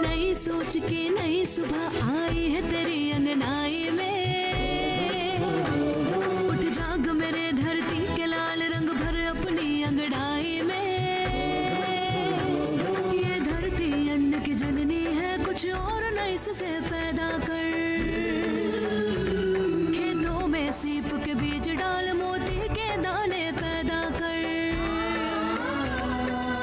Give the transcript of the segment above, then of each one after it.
नई सोच की नई सुबह आई है तेरी अंगनाई में, उठ जाग मेरे धरती के लाल रंग भर अपनी अंगड़ाई में। ये धरती अन्न की जननी है, कुछ और नई से पैदा कर। खेतों में सीप के बीज डाल, मोती के दाने पैदा कर।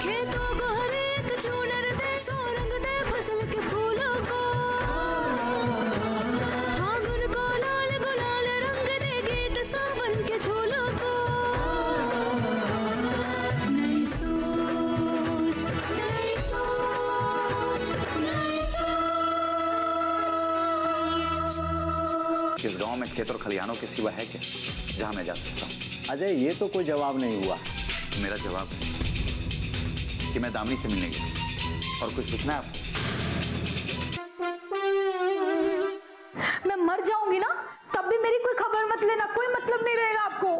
खेतों को हर एक झूलर दे, सो रंग दे फसल के फूलों को। फागुन को लाल गुलाल रंग दे, गीत सावन के झूलों को। नई सोच, नई सोच, नई सोच। इस गांव में खेत और खलिहानों के सिवा है क्या जहां मैं जा सकता हूँ? अजय, ये तो कोई जवाब नहीं हुआ। मेरा जवाब है कि मैं दामिनी से मिलने गया। और कुछ पूछना है आपको? मैं मर जाऊंगी ना तब भी मेरी कोई खबर मत लेना, कोई मतलब नहीं रहेगा आपको।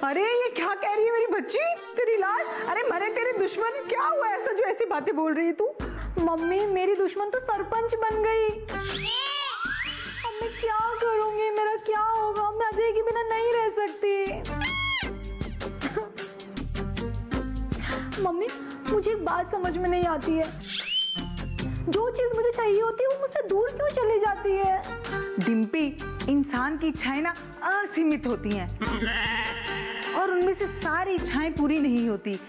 अरे ये क्या कह रही है मेरी बच्ची? तेरी लाश? अरे मरे तेरे दुश्मन, क्या हुआ ऐसा जो ऐसी बातें बोल रही है तू? मम्मी, मेरी दुश्मन तो सरपंच बन गई। अब मैं क्या करूंगी, मेरा क्या होगा? मैं अजय के बिना नहीं रह सकती। मम्मी, मुझे एक बात समझ में नहीं आती है, जो चीज मुझे चाहिए होती है वो मुझसे दूर क्यों चली जाती है? डिम्पी, इंसान की इच्छाएं ना असीमित होती हैं और उनमें से सारी इच्छाएं पूरी नहीं होती।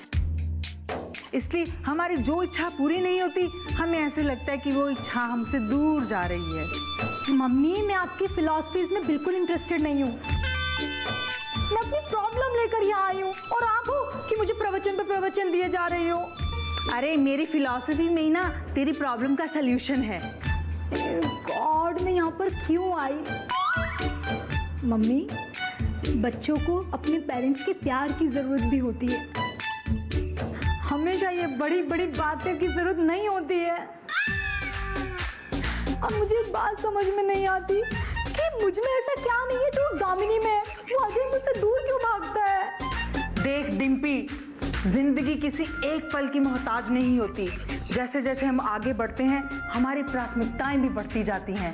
इसलिए हमारी जो इच्छा पूरी नहीं होती, हमें ऐसे लगता है कि वो इच्छा हमसे दूर जा रही है। मम्मी, मैं आपकी फिलॉसफीज में बिल्कुल इंटरेस्टेड नहीं हूँ। मैं अपनी प्रॉब्लम लेकर यहाँ आई हूँ और आप हो कि मुझे प्रवचन पे प्रवचन दिए जा रही हो। अरे मेरी फिलॉसफी में ही ना तेरी प्रॉब्लम का सल्यूशन है। गॉड, मैं यहाँ पर क्यों आई? मम्मी, बच्चों को अपने पेरेंट्स के प्यार की जरूरत भी होती है, हमेशा ये बड़ी बड़ी बातें की जरूरत नहीं होती है। अब मुझे एक बात समझ में नहीं आती कि मुझ में ऐसा क्या नहीं है जो दामिनी में है। वो अजय मुझसे दूर क्यों भागता है? देख डिम्पी, जिंदगी किसी एक पल की मोहताज नहीं होती। जैसे जैसे हम आगे बढ़ते हैं, हमारी प्राथमिकताएं भी बढ़ती जाती हैं।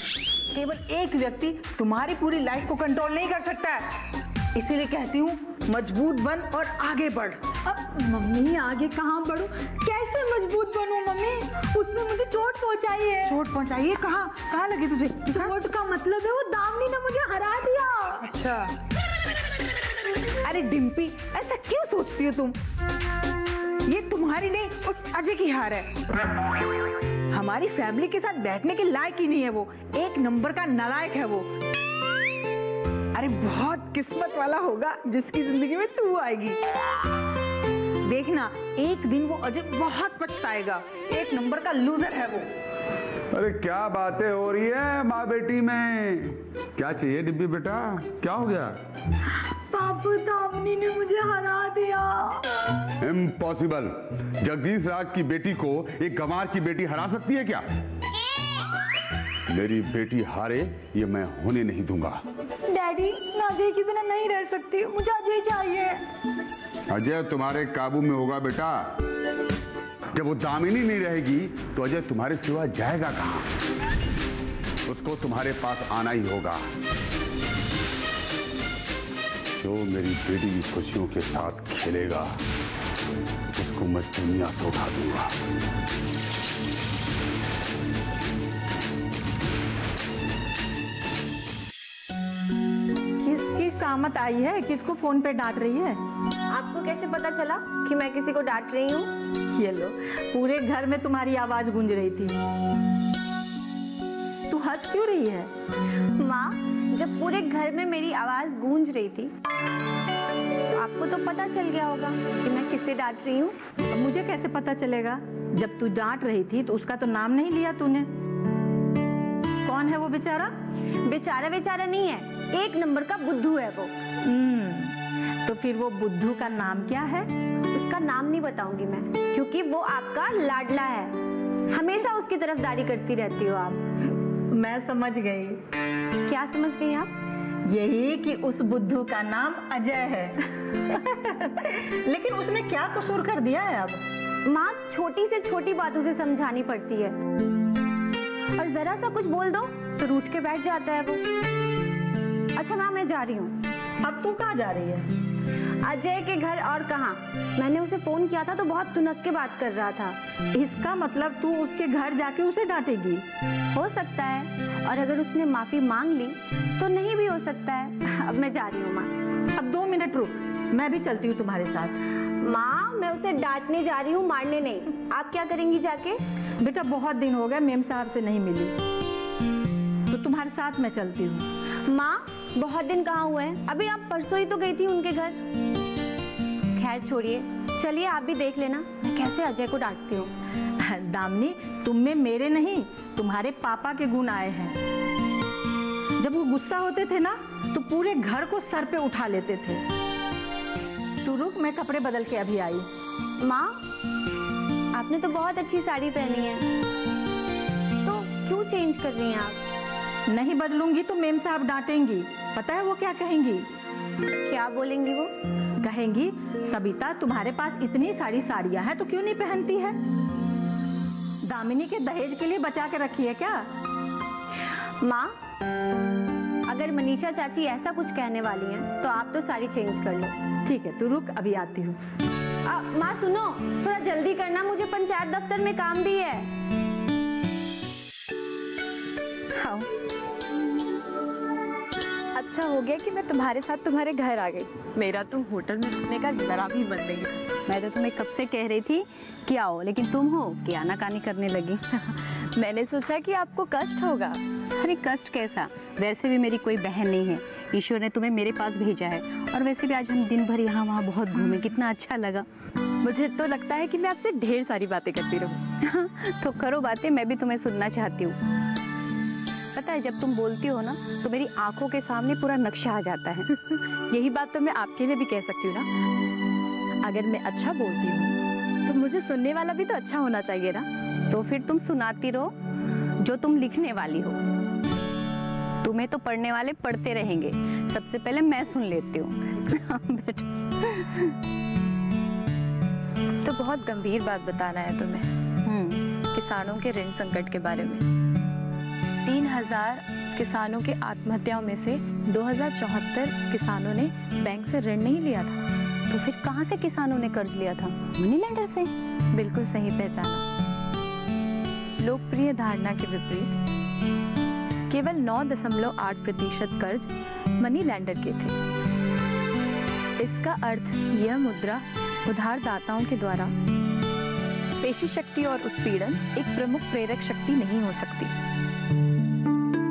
केवल एक व्यक्ति तुम्हारी पूरी लाइफ को कंट्रोल नहीं कर सकता है। इसीलिए कहती हूँ, मजबूत बन और आगे बढ़। अब मम्मी, आगे कहाँ बढ़ूं? कैसे मजबूत बनूं मम्मी? उसने मुझे चोट पहुंचाई है। चोट पहुंचाई है? कहाँ कहाँ लगी तुझे? चोट का मतलब है वो दामिनी ने मुझे हरा दिया। अच्छा। अरे डिम्पी, ऐसा क्यों सोचती हो तुम? ये तुम्हारी नहीं, उस अजय की हार है। हमारी फैमिली के साथ बैठने के लायक ही नहीं है वो। एक नंबर का नालायक है वो। अरे बहुत किस्मत वाला होगा जिसकी जिंदगी में तू आएगी। देखना, एक दिन वो अजय बहुत पछताएगा। एक नंबर का लूजर है वो। अरे क्या बातें हो रही है माँ बेटी में? क्या चाहिए डिब्बी बेटा? क्या हो गया? पापा, दामिनी ने मुझे हरा दिया। इम्पॉसिबल। जगदीश राज की बेटी को एक गंवार की बेटी हरा सकती है क्या? मेरी बेटी हारे ये मैं होने नहीं दूंगा। डैडी, मैं अजय के बिना नहीं रह सकती, मुझे अजय चाहिए। अजय तुम्हारे काबू में होगा बेटा। जब वो दामिनी नहीं रहेगी तो अजय तुम्हारे सिवा जाएगा कहाँ? उसको तुम्हारे पास आना ही होगा। जो मेरी बेटी की खुशियों के साथ खेलेगा उसको मैं दुनिया से उठा दूंगा। किसकी शामत आई है? किसको फोन पे डांट रही है? आपको कैसे पता चला कि मैं किसी को डांट रही हूँ? ये लो, पूरे घर में तुम्हारी आवाज गूंज रही थी। तू हंस क्यों रही है? माँ, जब पूरे घर में मेरी आवाज गूंज रही थी तो आपको तो पता चल गया होगा कि मैं किससे डांट रही हूँ। अब मुझे कैसे पता चलेगा? जब तू डांट रही थी तो उसका तो नाम नहीं लिया तूने। कौन है वो बेचारा? बेचारा बेचारा नहीं है, एक नंबर का बुद्धू है वो। तो फिर वो बुद्धू का नाम क्या है? उसका नाम नहीं बताऊंगी मैं, क्योंकि वो आपका लाडला है। हमेशा उसकी तरफदारी करती रहती हो आप। मैं समझ गई। क्या समझ गई आप? यही कि उस बुद्धू का नाम अजय है। लेकिन उसने क्या कसूर कर दिया है अब? माँ, छोटी से छोटी बातों से समझानी पड़ती है, और जरा सा कुछ बोल दो तो रूठ के बैठ जाता है वो। अच्छा माँ, मैं जा रही हूँ। अब तू कहाँ जा रही है? अजय के घर, और कहाँ। मैंने उसे फोन किया था तो बहुत तुनक के बात कर रहा था। इसका मतलब तू उसके घर जाके उसे डांटेगी? हो सकता है, और अगर उसने माफी मांग ली तो नहीं भी हो सकता है। अब मैं जा रही हूँ माँ। अब 2 मिनट रुक, मैं भी चलती हूँ तुम्हारे साथ। माँ, मैं उसे डांटने जा रही हूँ, मारने नहीं। आप क्या करेंगी जाके? बेटा बहुत दिन हो गए मेम साहब से नहीं मिली, तो तुम्हारे साथ मैं चलती हूँ। माँ, बहुत दिन कहाँ हुए हैं? अभी आप परसों ही तो गई थी उनके घर। खैर छोड़िए, चलिए आप भी देख लेना मैं कैसे अजय को डांटती हूँ। दामिनी, तुम में मेरे नहीं तुम्हारे पापा के गुण आए हैं। जब वो गुस्सा होते थे ना तो पूरे घर को सर पे उठा लेते थे। तू रुक, मैं कपड़े बदल के अभी आई। माँ, आपने तो बहुत अच्छी साड़ी पहनी है, तो क्यों चेंज कर रही हैं आप? नहीं बदलूंगी तो मेम साहब डांटेंगी। पता है वो क्या कहेंगी? क्या बोलेंगी वो? कहेंगी, सबिता तुम्हारे पास इतनी सारी साड़ियां हैं तो क्यों नहीं पहनती है? दामिनी के दहेज के लिए बचा के रखी है क्या? माँ, अगर मनीषा चाची ऐसा कुछ कहने वाली हैं तो आप तो साड़ी चेंज कर लो। ठीक है, तू रुक, अभी आती हूँ। माँ सुनो, थोड़ा जल्दी करना, मुझे पंचायत दफ्तर में काम भी है। हाँ। अच्छा हो गया कि मैं तुम्हारे साथ तुम्हारे घर आ गई। मेरा तो होटल में रुकने का जरा भी मन नहीं था। मैं तो तुम्हें कब से कह रही थी कि आओ, लेकिन तुम हो कि आनाकानी करने लगी। मैंने सोचा कि आपको कष्ट होगा। अरे कष्ट कैसा, वैसे भी मेरी कोई बहन नहीं है, ईश्वर ने तुम्हें मेरे पास भेजा है। और वैसे भी आज हम दिन भर यहाँ वहाँ बहुत घूमे, कितना अच्छा लगा। मुझे तो लगता है कि मैं आपसे ढेर सारी बातें करती रहूं। तो करो बातें, मैं भी तुम्हें सुनना चाहती हूँ। पता है जब तुम बोलती हो ना तो मेरी आंखों के सामने पूरा नक्शा आ जाता है। यही बात तो मैं आपके लिए भी कह सकती हूँ ना। अगर मैं अच्छा बोलती हूँ तो मुझे सुनने वाला भी तो अच्छा होना चाहिए ना। तो फिर तुम सुनाती रहो जो तुम लिखने वाली हो। तुम्हें तो पढ़ने वाले पढ़ते रहेंगे, सबसे पहले मैं सुन लेती हूँ। तो बहुत गंभीर बात बताना है तुम्हें। किसानों के ऋण संकट के बारे में। 3000 किसानों के आत्महत्याओं में से 2074 किसानों ने बैंक से ऋण नहीं लिया था। तो फिर कहाँ से किसानों ने कर्ज लिया था? मनी लेंडर से। बिल्कुल सही पहचाना। लोकप्रिय धारणा के विपरीत केवल 9.8% कर्ज मनी लेंडर के थे। इसका अर्थ यह मुद्रा उधारदाताओं के द्वारा पेशी शक्ति और उत्पीड़न एक प्रमुख प्रेरक शक्ति नहीं हो सकती।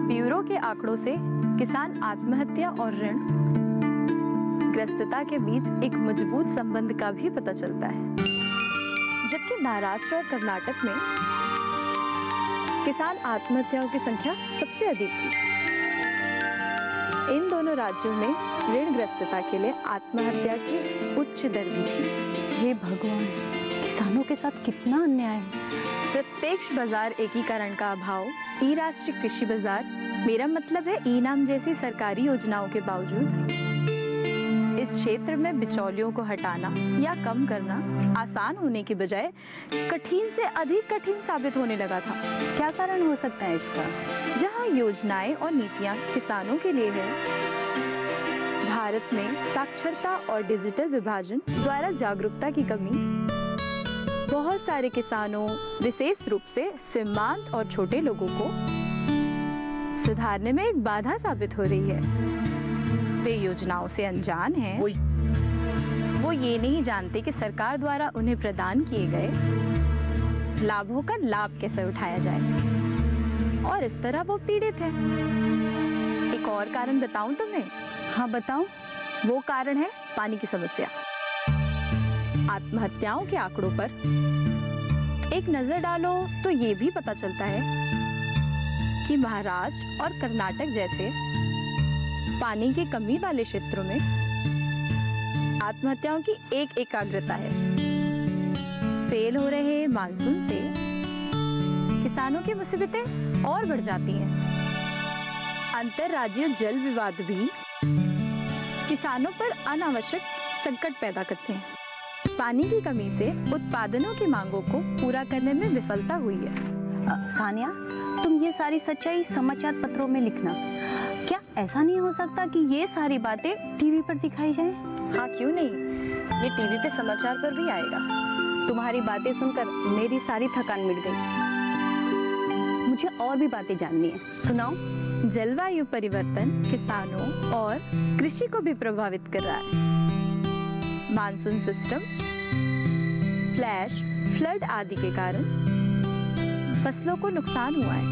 ब्यूरो के आंकड़ों से किसान आत्महत्या और ऋण ग्रस्तता के बीच एक मजबूत संबंध का भी पता चलता है। जबकि महाराष्ट्र और कर्नाटक में किसान आत्महत्याओं की संख्या सबसे अधिक थी। इन दोनों राज्यों में ऋणग्रस्तता के लिए आत्महत्या की उच्च दर भी थी। हे भगवान, किसानों के साथ कितना अन्याय है। प्रत्यक्ष बाजार एकीकरण का अभाव, ई राष्ट्रीय कृषि बाजार, मेरा मतलब है ई नाम जैसी सरकारी योजनाओं के बावजूद इस क्षेत्र में बिचौलियों को हटाना या कम करना आसान होने की बजाय कठिन से अधिक कठिन साबित होने लगा था। क्या कारण हो सकता है इसका? जहां योजनाएं और नीतियां किसानों के लिए है, भारत में साक्षरता और डिजिटल विभाजन द्वारा जागरूकता की कमी बहुत सारे किसानों, विशेष रूप से सीमांत और छोटे लोगों को सुधारने में एक बाधा साबित हो रही है। वे योजनाओं से अनजान हैं। वो ये नहीं जानते कि सरकार द्वारा उन्हें प्रदान किए गए लाभों का लाभ कैसे उठाया जाए, और इस तरह वो पीड़ित हैं। एक और कारण बताऊं तुम्हें? हाँ बताओ। वो कारण है पानी की समस्या। आत्महत्याओं के आंकड़ों पर एक नजर डालो तो ये भी पता चलता है कि महाराष्ट्र और कर्नाटक जैसे पानी की कमी वाले क्षेत्रों में आत्महत्याओं की एक एकाग्रता है। फेल हो रहे मानसून से किसानों की मुसीबतें और बढ़ जाती हैं। अंतर्राज्यीय जल विवाद भी किसानों पर अनावश्यक संकट पैदा करते हैं। पानी की कमी से उत्पादनों की मांगों को पूरा करने में विफलता हुई है। सानिया, तुम ये सारी सच्चाई समाचार पत्रों में लिखना। क्या ऐसा नहीं हो सकता कि ये सारी बातें टीवी पर दिखाई जाएं? हाँ, क्यों नहीं, ये टीवी पे समाचार पर भी आएगा। तुम्हारी बातें सुनकर मेरी सारी थकान मिट गई। मुझे और भी बातें जाननी है, सुनाओ। जलवायु परिवर्तन किसानों और कृषि को भी प्रभावित कर रहा है। मानसून सिस्टम, फ्लैश फ्लड आदि के कारण फसलों को नुकसान हुआ है।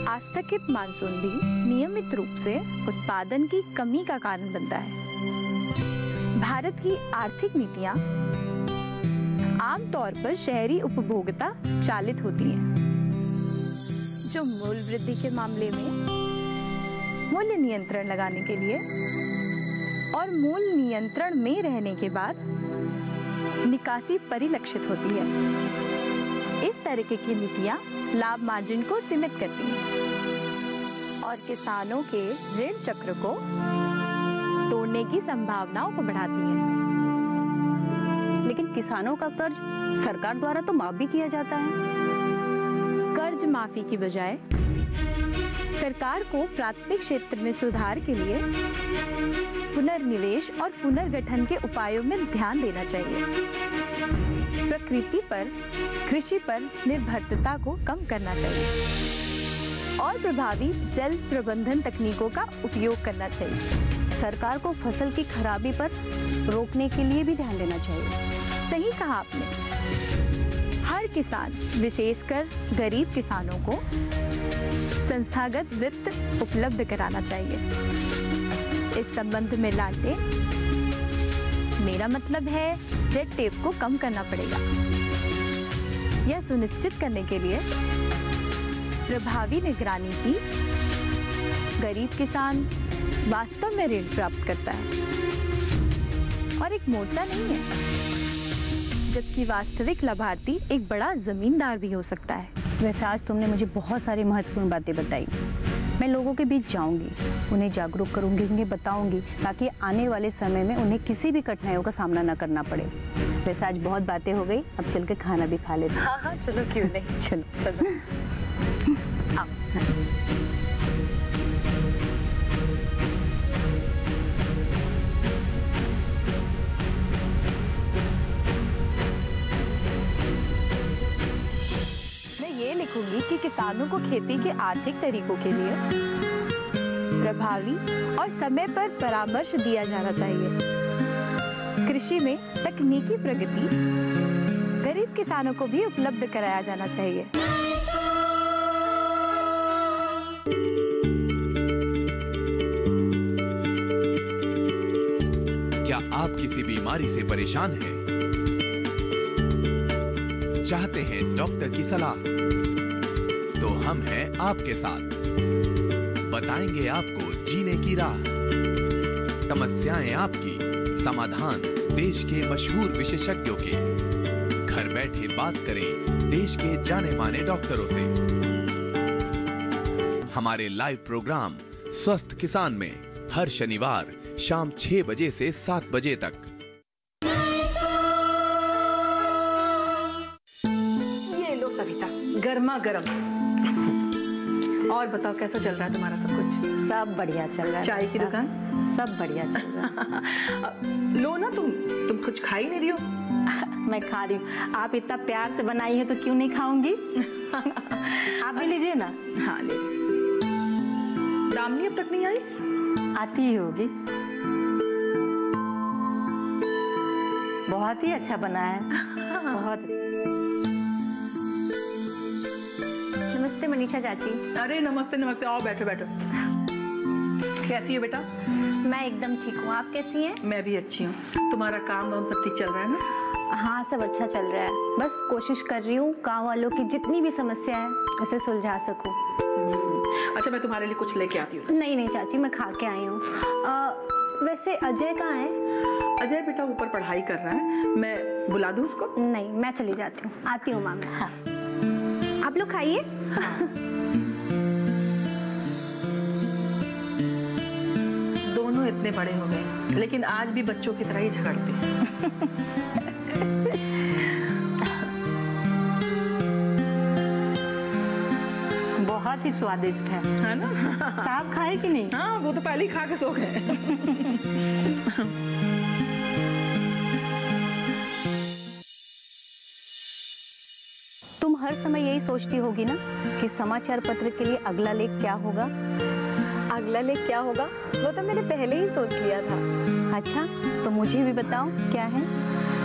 आस्थगित मानसून भी नियमित रूप से उत्पादन की कमी का कारण बनता है। भारत की आर्थिक नीतियां आमतौर पर शहरी उपभोक्ता चालित होती हैं, जो मूल्य वृद्धि के मामले में मूल्य नियंत्रण लगाने के लिए और मूल्य नियंत्रण में रहने के बाद निकासी परिलक्षित होती है। इस तरीके की नीतियां लाभ मार्जिन को सीमित करती हैं और किसानों के ऋण चक्र को तोड़ने की संभावनाओं को बढ़ाती हैं। लेकिन किसानों का कर्ज सरकार द्वारा तो माफ भी किया जाता है। कर्ज माफी की बजाय सरकार को प्राथमिक क्षेत्र में सुधार के लिए पुनर्निवेश और पुनर्गठन के उपायों में ध्यान देना चाहिए। प्रकृति पर, कृषि पर निर्भरता को कम करना चाहिए और प्रभावी जल प्रबंधन तकनीकों का उपयोग करना चाहिए। सरकार को फसल की खराबी पर रोकने के लिए भी ध्यान देना चाहिए। सही कहा आपने। हर किसान, विशेषकर गरीब किसानों को संस्थागत वित्त उपलब्ध कराना चाहिए। इस संबंध में लाटे, मेरा मतलब है रेड टेप को कम करना पड़ेगा। यह सुनिश्चित करने के लिए प्रभावी निगरानी की गरीब किसान वास्तव में ऋण प्राप्त करता है और एक मोर्चा नहीं है, जबकि वास्तविक लाभार्थी एक बड़ा जमींदार भी हो सकता है। वैसे आज तुमने मुझे बहुत सारी महत्वपूर्ण बातें बताई। मैं लोगों के बीच जाऊंगी, उन्हें जागरूक करूंगी, उन्हें बताऊंगी, ताकि आने वाले समय में उन्हें किसी भी कठिनाइयों का सामना न करना पड़े। वैसे आज बहुत बातें हो गई, अब चल के खाना भी खा लेते हैं। हाँ हाँ, चलो, क्यों नहीं, चलो चलो। आओ। ये लिखूंगी कि किसानों को खेती के आर्थिक तरीकों के लिए प्रभावी और समय पर परामर्श दिया जाना चाहिए। कृषि में तकनीकी प्रगति गरीब किसानों को भी उपलब्ध कराया जाना चाहिए। क्या आप किसी बीमारी से परेशान हैं? चाहते हैं डॉक्टर की सलाह? तो हम हैं आपके साथ, बताएंगे आपको जीने की राह। समस्याएं आपकी, समाधान देश के मशहूर विशेषज्ञों के। घर बैठे बात करें देश के जाने माने डॉक्टरों से। हमारे लाइव प्रोग्राम स्वस्थ किसान में हर शनिवार शाम 6 बजे से 7 बजे तक। गर्मा गर्म। और बताओ, कैसा चल रहा है तुम्हारा सब कुछ? सब बढ़िया चल रहा है। चाय की दुकान सब बढ़िया चल रहा है। लो ना, तुम कुछ खा ही नहीं रही हो। मैं खा रही हूँ। आप इतना प्यार से बनाई है तो क्यों नहीं खाऊंगी? आप भी लीजिए ना। हाँ, ले। दामिनी अब तक नहीं आई? आती ही होगी। बहुत ही अच्छा बना है। बहुत। नमस्ते मनीषा चाची। अरे नमस्ते नमस्ते, आओ बैठो बैठो। कैसी है बेटा? मैं एकदम ठीक हूँ, आप कैसी हैं? मैं भी अच्छी हूँ। तुम्हारा काम वाम सब ठीक चल रहा है ना? हाँ, सब अच्छा चल रहा है। बस कोशिश कर रही हूँ गाँव वालों की जितनी भी समस्या है उसे सुलझा सकूँ। अच्छा, मैं तुम्हारे लिए कुछ लेके आती हूँ। नहीं नहीं चाची, मैं खा के आई हूँ। वैसे अजय कहाँ है? अजय बेटा ऊपर पढ़ाई कर रहा है, मैं बुला दूँ उसको? नहीं, मैं चली जाती हूँ। आती हूँ मामी। हाँ, आप लोग खाइए। से बड़े हो गए, लेकिन आज भी बच्चों की तरह ही झगड़ते हैं। बहुत ही स्वादिष्ट है ना? साहब खाए कि नहीं? हाँ, वो तो पहले ही खा के सो गए। तुम हर समय यही सोचती होगी ना कि समाचार पत्र के लिए अगला लेख क्या होगा? अगला लेख क्या होगा वो तो मैंने पहले ही सोच लिया था। अच्छा, तो मुझे भी बताओ क्या है?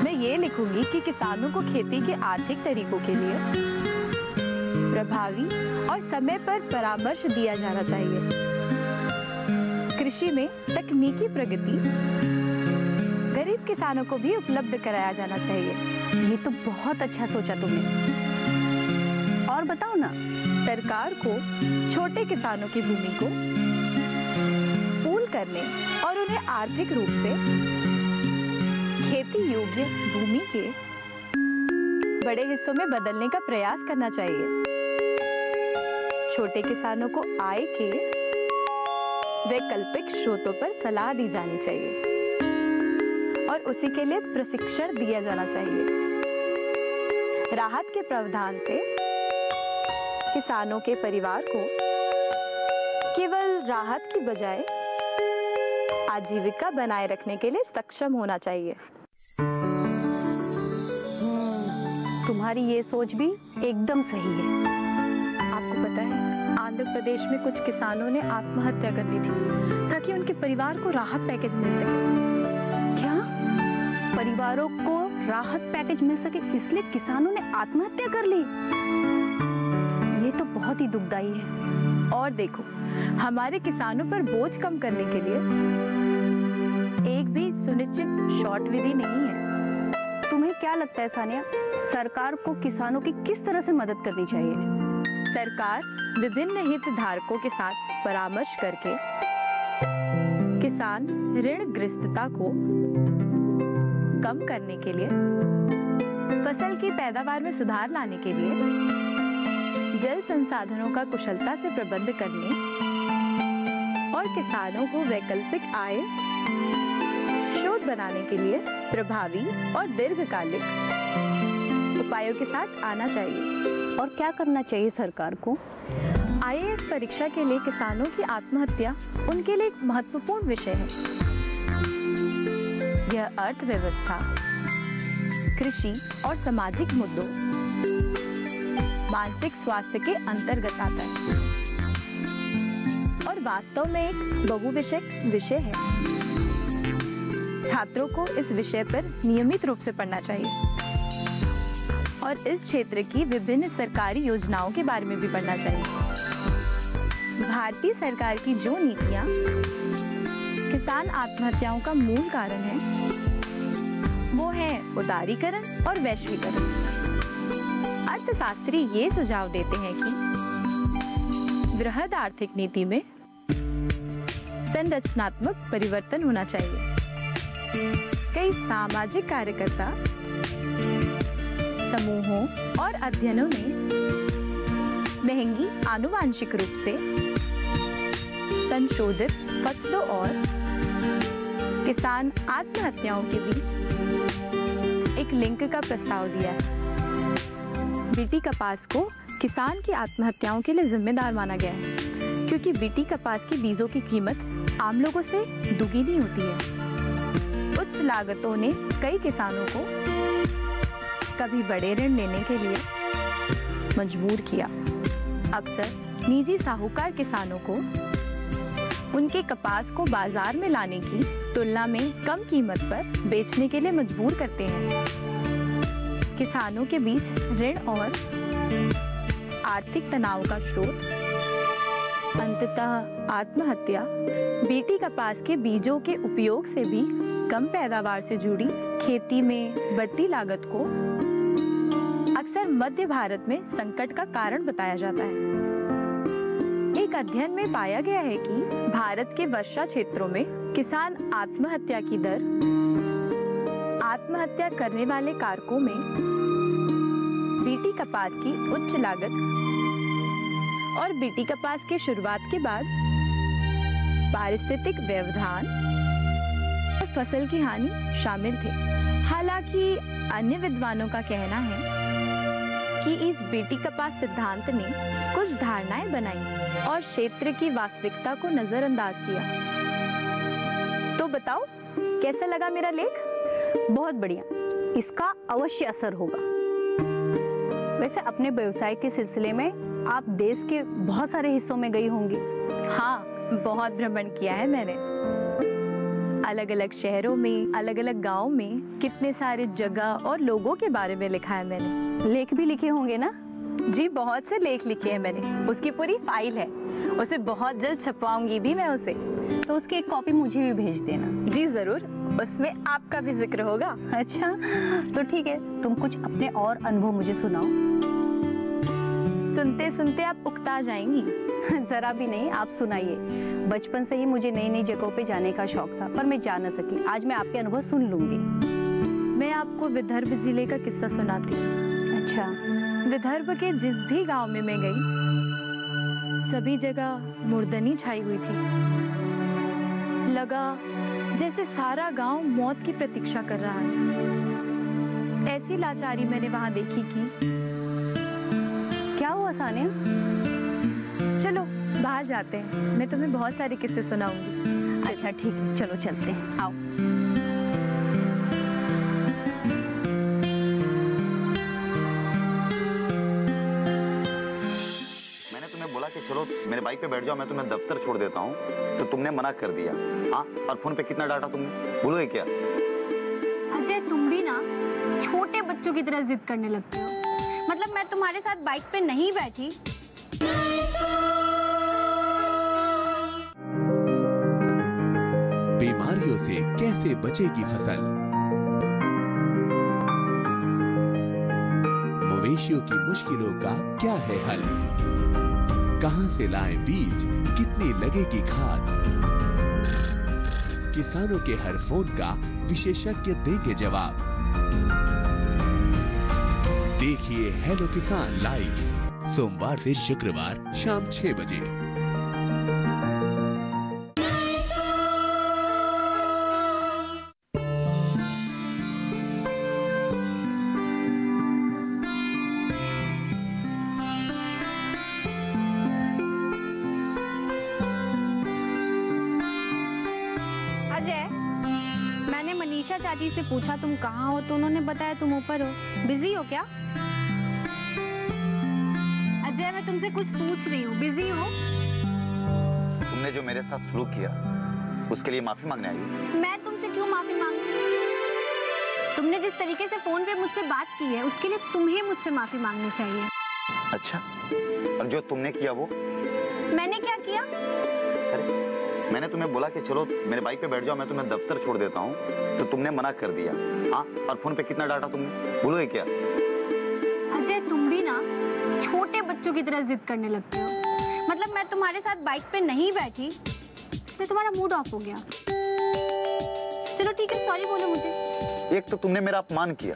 मैं ये लिखूंगी कि किसानों को खेती के आर्थिक तरीकों के लिए प्रभावी और समय पर परामर्श दिया जाना चाहिए। कृषि में तकनीकी प्रगति गरीब किसानों को भी उपलब्ध कराया जाना चाहिए। ये तो बहुत अच्छा सोचा तुमने। और बताओ ना। सरकार को छोटे किसानों की भूमि को पूल करने और उन्हें आर्थिक रूप से खेती योग्य भूमि के बड़े हिस्सों में बदलने का प्रयास करना चाहिए। छोटे किसानों को आय के वैकल्पिक स्रोतों पर सलाह दी जानी चाहिए और उसी के लिए प्रशिक्षण दिया जाना चाहिए। राहत के प्रावधान से किसानों के परिवार को केवल राहत की बजाय आजीविका बनाए रखने के लिए सक्षम होना चाहिए। तुम्हारी ये सोच भी एकदम सही है। आपको पता है, आंध्र प्रदेश में कुछ किसानों ने आत्महत्या कर ली थी ताकि उनके परिवार को राहत पैकेज मिल सके। क्या? परिवारों को राहत पैकेज मिल सके इसलिए किसानों ने आत्महत्या कर ली? ये तो बहुत ही दुखदाई है। और देखो, हमारे किसानों पर बोझ कम करने के लिए एक भी सुनिश्चित शॉर्ट विधि नहीं है। तुम्हें क्या लगता है सानिया, सरकार को किसानों की किस तरह से मदद करनी चाहिए? सरकार विभिन्न हितधारकों के साथ परामर्श करके किसान ऋणग्रस्तता को कम करने के लिए, फसल की पैदावार में सुधार लाने के लिए, जल संसाधनों का कुशलता से प्रबंध करने और किसानों को वैकल्पिक आय स्रोत बनाने के लिए प्रभावी और दीर्घकालिक उपायों के साथ आना चाहिए। और क्या करना चाहिए सरकार को? आईएएस परीक्षा के लिए किसानों की आत्महत्या उनके लिए एक महत्वपूर्ण विषय है। यह अर्थव्यवस्था, कृषि और सामाजिक मुद्दों, मानसिक स्वास्थ्य के अंतर्गत आता है और वास्तव में एक बहुविषयक विषय है। छात्रों को इस विषय पर नियमित रूप से पढ़ना चाहिए और इस क्षेत्र की विभिन्न सरकारी योजनाओं के बारे में भी पढ़ना चाहिए। भारतीय सरकार की जो नीतियां किसान आत्महत्याओं का मूल कारण है, वो है उदारीकरण और वैश्वीकरण। अर्थशास्त्री ये सुझाव देते हैं कि वृहद आर्थिक नीति में संरचनात्मक परिवर्तन होना चाहिए। कई सामाजिक कार्यकर्ता समूहों और अध्ययनों ने महंगी आनुवांशिक रूप से संशोधित फसलों और किसान आत्महत्याओं के बीच एक लिंक का प्रस्ताव दिया है। बीटी कपास को किसान की आत्महत्याओं के लिए जिम्मेदार माना गया है, क्योंकि बीटी कपास की बीजों की कीमत आम लोगों से दुगनी होती है। उच्च लागतों ने कई किसानों को कभी बड़े ऋण लेने के लिए मजबूर किया। अक्सर निजी साहूकार किसानों को उनके कपास को बाजार में लाने की तुलना में कम कीमत पर बेचने के लिए मजबूर करते हैं। किसानों के बीच ऋण और आर्थिक तनाव का स्रोत अंततः आत्महत्या बीटी कपास के बीजों के उपयोग से भी कम पैदावार से जुड़ी खेती में बढ़ती लागत को अक्सर मध्य भारत में संकट का कारण बताया जाता है। एक अध्ययन में पाया गया है कि भारत के वर्षा क्षेत्रों में किसान आत्महत्या की दर आत्महत्या करने वाले कारकों में बीटी कपास की उच्च लागत और बीटी कपास के शुरुआत के बाद पारिस्थितिक व्यवधान फसल की हानि शामिल थे। हालांकि अन्य विद्वानों का कहना है कि इस बेटी कपास सिद्धांत ने कुछ धारणाएं बनाई और क्षेत्र की वास्तविकता को नजरअंदाज किया। तो बताओ कैसा लगा मेरा लेख? बहुत बढ़िया, इसका अवश्य असर होगा। वैसे अपने व्यवसाय के सिलसिले में आप देश के बहुत सारे हिस्सों में गई होंगी। हाँ, बहुत भ्रमण किया है मैंने। अलग अलग शहरों में, अलग अलग गांव में कितने सारे जगह और लोगों के बारे में लिखा है मैंने। लेख भी लिखे होंगे ना? जी, बहुत से लेख लिखे हैं मैंने। उसकी पूरी फाइल है, उसे बहुत जल्द छपवाऊंगी भी मैं उसे। तो उसकी एक कॉपी मुझे भी भेज देना। जी जरूर, उसमें आपका भी जिक्र होगा। अच्छा, तो ठीक है, तुम कुछ अपने और अनुभव मुझे सुनाओ। सुनते सुनते आप उकता जाएंगी। जरा भी नहीं, आप सुनाइए। बचपन से ही मुझे नई नई जगहों पे जाने का शौक था, पर मैं जा न सकी। आज मैं आपके अनुभव सुन लूंगी। मैं आपको विदर्भ जिले का किस्सा सुनाती हूँ। अच्छा। विदर्भ के जिस भी गांव में मैं गई, सभी जगह मुर्दनी छाई हुई थी। लगा जैसे सारा गांव मौत की प्रतीक्षा कर रहा है। ऐसी लाचारी मैंने वहां देखी कि क्या हुआ सानिया? चलो बाहर जाते हैं, मैं तुम्हें बहुत सारे किस्से सुनाऊंगी। अच्छा ठीक है, चलो चलते हैं, आओ। मैंने तुम्हें बोला कि चलो मेरे बाइक पे बैठ जाओ, मैं तुम्हें दफ्तर छोड़ देता हूँ, तो तुमने मना कर दिया। हाँ, और फोन पे कितना डाटा तुमने, भूल गए क्या? अजय, तुम भी ना छोटे बच्चों की तरह जिद करने लगते हो। मतलब मैं तुम्हारे साथ बाइक पे नहीं बैठी। बीमारियों से कैसे बचेगी फसल? मवेशियों की मुश्किलों का क्या है हल? कहां से लाएं बीज, कितनी लगेगी खाद? किसानों के हर फोन का विशेषज्ञ देंगे जवाब। देखिए हेलो किसान लाइव, सोमवार से शुक्रवार शाम 6 बजे। अजय, मैंने मनीषा चाची से पूछा तुम कहाँ हो, तो उन्होंने बताया तुम ऊपर हो। बिजी हो क्या? अजय, मैं तुमसे कुछ पूछ रही हूँ, बिजी हो? तुमने जो मेरे साथ सलूक किया उसके लिए माफी मांगने आई हो? मैं तुमसे क्यों माफी मांगू? तुमने जिस तरीके से फोन पे मुझसे बात की है उसके लिए तुम्हें मुझसे माफी मांगनी चाहिए। अच्छा, और जो तुमने किया वो? मैंने क्या किया? अरे, मैंने तुम्हें बोला कि चलो मेरे बाइक पे बैठ जाओ, मैं तुम्हें दफ्तर छोड़ देता हूँ, तो तुमने मना कर दिया। हाँ, और फोन पे कितना डाटा तुमने, भूल गए क्या? अजय, तुम भी ना छोटे बच्चों की तरह जिद करने लगते हो। मतलब मैं तुम्हारे साथ बाइक पे नहीं बैठी, इसलिए तुम्हारा मूड ऑफ हो गया। चलो ठीक है, सॉरी बोलो मुझे। एक तो तुमने मेरा अपमान किया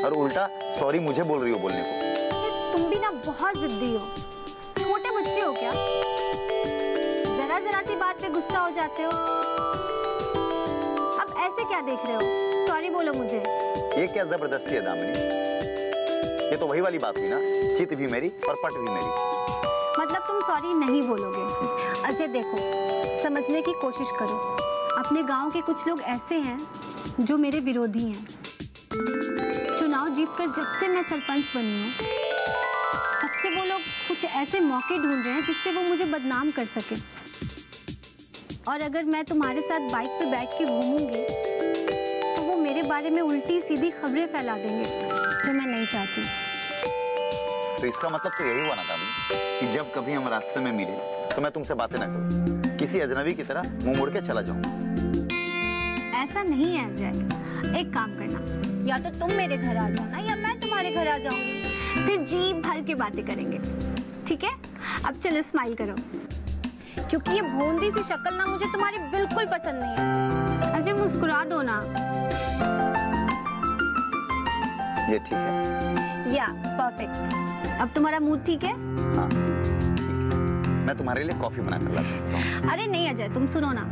और उल्टा सॉरी मुझे बोल रही हो बोलने को। तुम भी ना बहुत जिद्दी हो। छोटे बच्चे हो क्या? जरा जरा सी बात पे गुस्सा हो जाते हो। अब ऐसे क्या देख रहे हो? सॉरी बोलो मुझे। ये क्या जबरदस्ती है दामिनी? ये तो वही वाली बात हुई ना, चित भी मेरी और पट भी मेरी। मतलब तुम सॉरी नहीं बोलोगे? अजय देखो, समझने की कोशिश करो। अपने गांव के कुछ लोग ऐसे हैं जो मेरे विरोधी हैं। चुनाव जीतकर जब से मैं सरपंच बनी हूँ, तब से वो लोग कुछ ऐसे मौके ढूंढ रहे हैं जिससे वो मुझे बदनाम कर सके। और अगर मैं तुम्हारे साथ बाइक पे बैठ के घूमूंगी तो वो मेरे बारे में उल्टी सीधी खबरें फैला देंगे जो मैं नहीं चाहती। तो इसका मतलब तो यही हुआ ना दामिनी कि जब कभी हम रास्ते में मिले तो मैं तुमसे बातें ना करूं, किसी अजनबी की तरह मुंह मोड़ के चला जाऊं। ऐसा नहीं है अजय, एक काम करना, या तो तुम मेरे घर आ जाना या मैं तुम्हारे घर आ जाऊंगी, फिर जी भर के बातें करेंगे, ठीक है? अब चलो स्माइल करो, क्योंकि ये भोंदी सी शक्ल ना मुझे तुम्हारी बिल्कुल पसंद नहीं है। अजय मुस्कुरा दो ना। ये ठीक है? या परफेक्ट। अब तुम्हारा मूड ठीक है? हाँ, मैं तुम्हारे लिए कॉफी बना कर ला सकता हूँ। अरे नहीं अजय, तुम सुनो ना,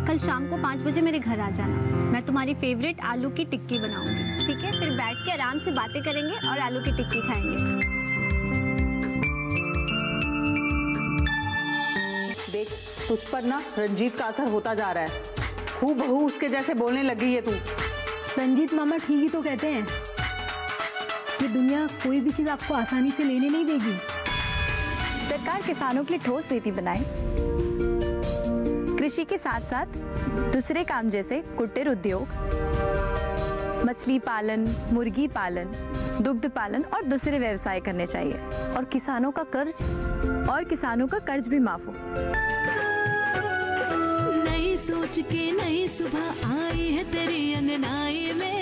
कल कल शाम को 5 बजे मेरे घर आ जाना। मैं तुम्हारी फेवरेट आलू की टिक्की बनाऊंगी, ठीक है? फिर बैठ के आराम से बातें करेंगे और आलू की टिक्की खाएंगे। देख, तुझ पर ना रंजीत का असर होता जा रहा है। हूबहू उसके जैसे बोलने लगी है तू। रंजीत मामा ठीक ही तो कहते हैं, ये दुनिया कोई भी चीज आपको आसानी से लेने नहीं देगी। सरकार किसानों के लिए ठोस नीति बनाए। कृषि के साथ साथ दूसरे काम जैसे कुटीर उद्योग, मछली पालन, मुर्गी पालन, दुग्ध पालन और दूसरे व्यवसाय करने चाहिए। और किसानों का कर्ज भी माफ हो। नई सोच के नई सुबह आई है तेरी अंगनाई में।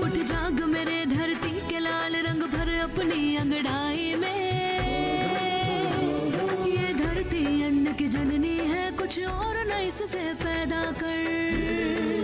उठ जाग मेरे धरती के लाल रंग भर अपनी अंगड़ाई में। ये धरती अन्न की जननी है, कुछ और नई से पैदा कर।